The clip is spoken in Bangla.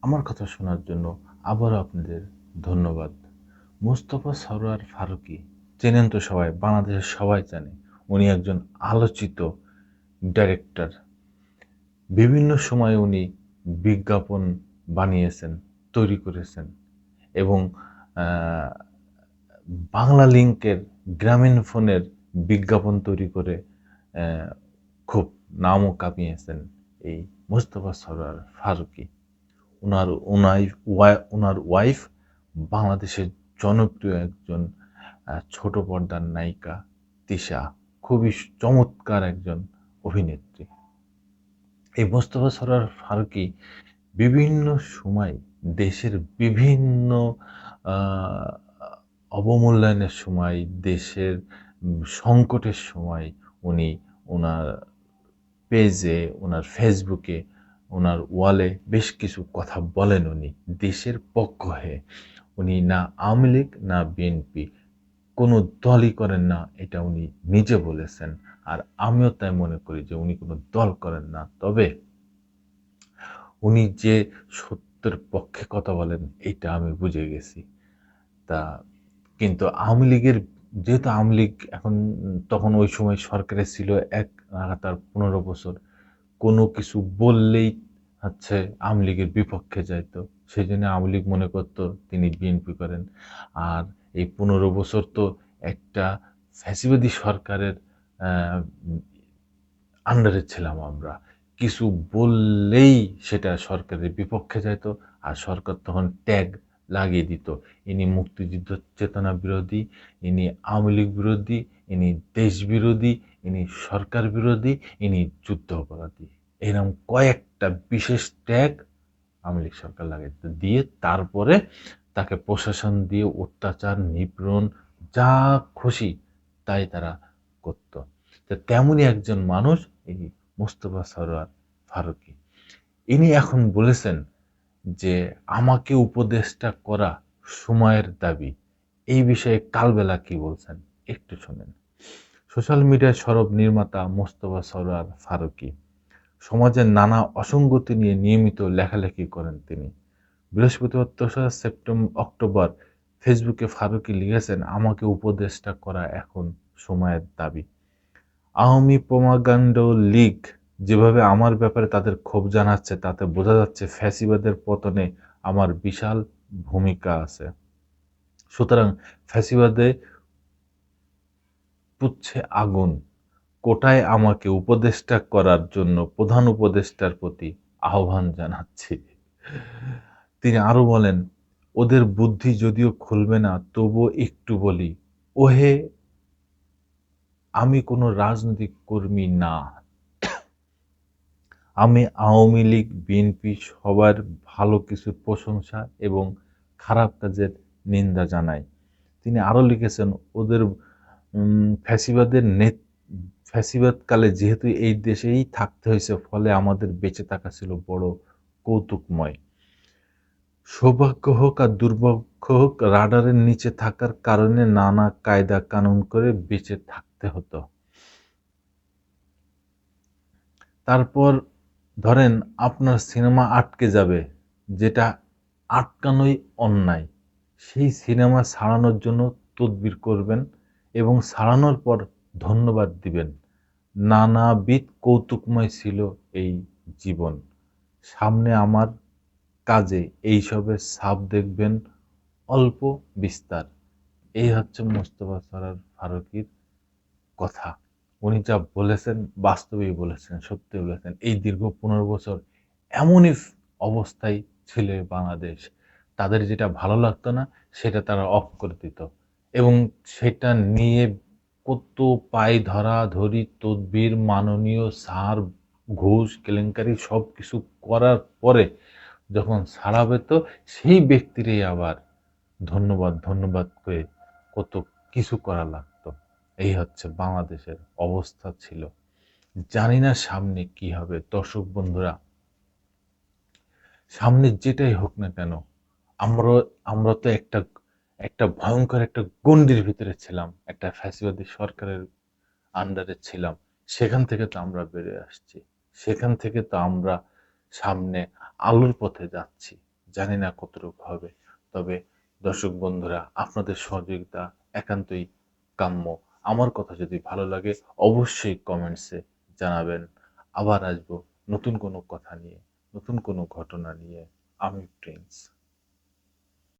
আমার কথা শোনার জন্য আবারও আপনাদের ধন্যবাদ। মোস্তফা সরোয়ার ফারুকী চেনেন তো সবাই, বাংলাদেশের সবাই জানে। উনি একজন আলোচিত ডাইরেক্টর। বিভিন্ন সময়ে উনি বিজ্ঞাপন বানিয়েছেন, তৈরি করেছেন এবং আহ, বাংলা লিংকের গ্রামীণ ফোনের বিজ্ঞাপন তৈরি করে আহ, খুব নামও কামিয়েছেন এই মোস্তফা সরোয়ার ফারুকী। ওনার ওয়াইফ বাংলাদেশের জনপ্রিয় একজন ছোট পর্দার নায়িকা তিশা, খুবই চমৎকার একজন অভিনেত্রী। এই মোস্তফা সরোয়ার ফারুকী বিভিন্ন সময় দেশের বিভিন্ন আহ, অবমূল্যায়নের সময়, দেশের সংকটের সময় উনি ওনার পেজে, ওনার ফেসবুকে, ওনার ওয়ালে বেশ কিছু কথা বলেন। উনি দেশের পক্ষ হয়ে, উনি না আওয়ামী লীগ না বিএনপি কোনো দলই করেন না, এটা উনি নিজে বলেছেন। আর আমিও তাই মনে করি যে উনি কোনো দল করেন না, তবে উনি যে সত্যের পক্ষে কথা বলেন এটা আমি বুঝে গেছি। তা কিন্তু আওয়ামী লীগের, যেহেতু আওয়ামী লীগ এখন, তখন ওই সময় সরকারে ছিল এক লাগাতার 15 বছর, কোনো কিছু বললেই হচ্ছে আওয়ামী লীগের বিপক্ষে যাইতো। সেই জন্য আওয়ামী লীগ মনে করতো তিনি বিএনপি করেন। আর এই 15 বছর তো একটা ফ্যাসিবাদী সরকারের আন্ডারে ছিলাম আমরা। কিছু বললেই সেটা সরকারের বিপক্ষে যাইতো, আর সরকার তখন ট্যাগ লাগিয়ে দিত, ইনি মুক্তিযুদ্ধ চেতনা বিরোধী, ইনি আওয়ামী লীগ বিরোধী, ইনি দেশ বিরোধী, ইনি সরকার বিরোধী, ইনি যুদ্ধ অপরাধী। এরকম কয়েকটা বিশেষ ট্যাগ আওয়ামী লীগ সরকার লাগাইতো, দিয়ে তারপরে তাকে প্রশাসন দিয়ে অত্যাচার, নিপীড়ন, যা খুশি তাই তারা করত। তো তেমনই একজন মানুষ এই মোস্তফা সরোয়ার ফারুকী। ইনি এখন বলেছেন যে আমাকে উপদেষ্টা করা সময়ের দাবি। এই বিষয়ে কালবেলা কি বলছেন একটু শোনেন। সোশ্যাল মিডিয়ায় সরব নির্মাতা মোস্তফা সরোয়ার ফারুকী সমাজের নানা অসঙ্গতি নিয়ে নিয়মিত লেখালেখি করেন তিনি। বৃহস্পতিবার 3 অক্টোবর ফেসবুকে ফারুকী লিখেছেন, আমাকে উপদেষ্টা করা এখন সময়ের দাবি। আওয়ামী প্রোপাগান্ড লীগ যেভাবে আমার ব্যাপারে তাদের ক্ষোভ জানাচ্ছে, তাতে বোঝা যাচ্ছে ফ্যাসিবাদের পতনে আমার বিশাল ভূমিকা আছে। সুতরাং ফ্যাসিবাদে পুচ্ছে আগুন, কোটায় আমাকে উপদেষ্টা করার জন্য প্রধান উপদেষ্টার প্রতি আহ্বান জানাচ্ছি। তিনি আরো বলেন, ওদের বুদ্ধি যদিও খুলবে না, তবুও একটু বলি, ওহে, আমি কোনো রাজনৈতিক কর্মী না। আমি আওয়ামী লীগ, বিএনপি সবার ভালো কিছুর প্রশংসা এবং খারাপ কাজের নিন্দা জানাই। তিনি আরো লিখেছেন, ওদের ফ্যাসিবাদের ফ্যাসিবাদকালে যেহেতু এই দেশেই থাকতে হয়েছে, ফলে আমাদের বেঁচে থাকা ছিল বড় কৌতুকময়। সৌভাগ্য হোক আর দুর্ভাগ্য হোক, রাডারের নিচে থাকার কারণে নানা কায়দা কানুন করে বেঁচে থাকতে হতো। তারপর ধরেন আপনার সিনেমা আটকে যাবে, যেটা আটকানোই অন্যায়, সেই সিনেমা ছাড়ানোর জন্য তদবির করবেন এবং ছাড়ানোর পর ধন্যবাদ দিবেন। নানাবিধ কৌতুকময় ছিল এই জীবন, সামনে আমার কাজে এইসবের ছাপ দেখবেন অল্প বিস্তার। এই হচ্ছে মোস্তফা সরোয়ার ফারুকীর কথা। উনি যা বলেছেন বাস্তবেই বলেছেন, সত্যি বলেছেন। এই দীর্ঘ 15 বছর এমনই অবস্থায় ছিল বাংলাদেশ, তাদের যেটা ভালো লাগতো না সেটা তারা অফ করে দিত, এবং সেটা নিয়ে কত পায় ধরাধরি, তদবির, মাননীয় স্যার, ঘুষ, কেলেঙ্কারি সব কিছু করার পরে যখন ছাড়া পেত, সেই ব্যক্তিরই আবার ধন্যবাদ ধন্যবাদ করে কত কিছু করা লাগতো। এই হচ্ছে বাংলাদেশের অবস্থা ছিল। জানি না সামনে কি হবে। দর্শক বন্ধুরা, সামনে যেটাই হোক না কেন, আমরা আমরা তো একটা একটা ভয়ঙ্কর একটা গণ্ডির ভিতরে ছিলাম, একটা ফ্যাসিবাদী সরকারের আন্ডারে ছিলাম। সেখান থেকে তো আমরা বেরিয়ে আসছি, সেখান থেকে তো আমরা সামনে আলোর পথে যাচ্ছি। জানি না কতটুকু হবে। তবে দর্শক বন্ধুরা, আপনাদের সহযোগিতা একান্তই কাম্য। আমার কথা যদি ভালো লাগে অবশ্যই কমেন্টসে জানাবেন। আবার আসবো নতুন কোনো কথা নিয়ে, নতুন কোনো ঘটনা নিয়ে। আমি প্রিন্স।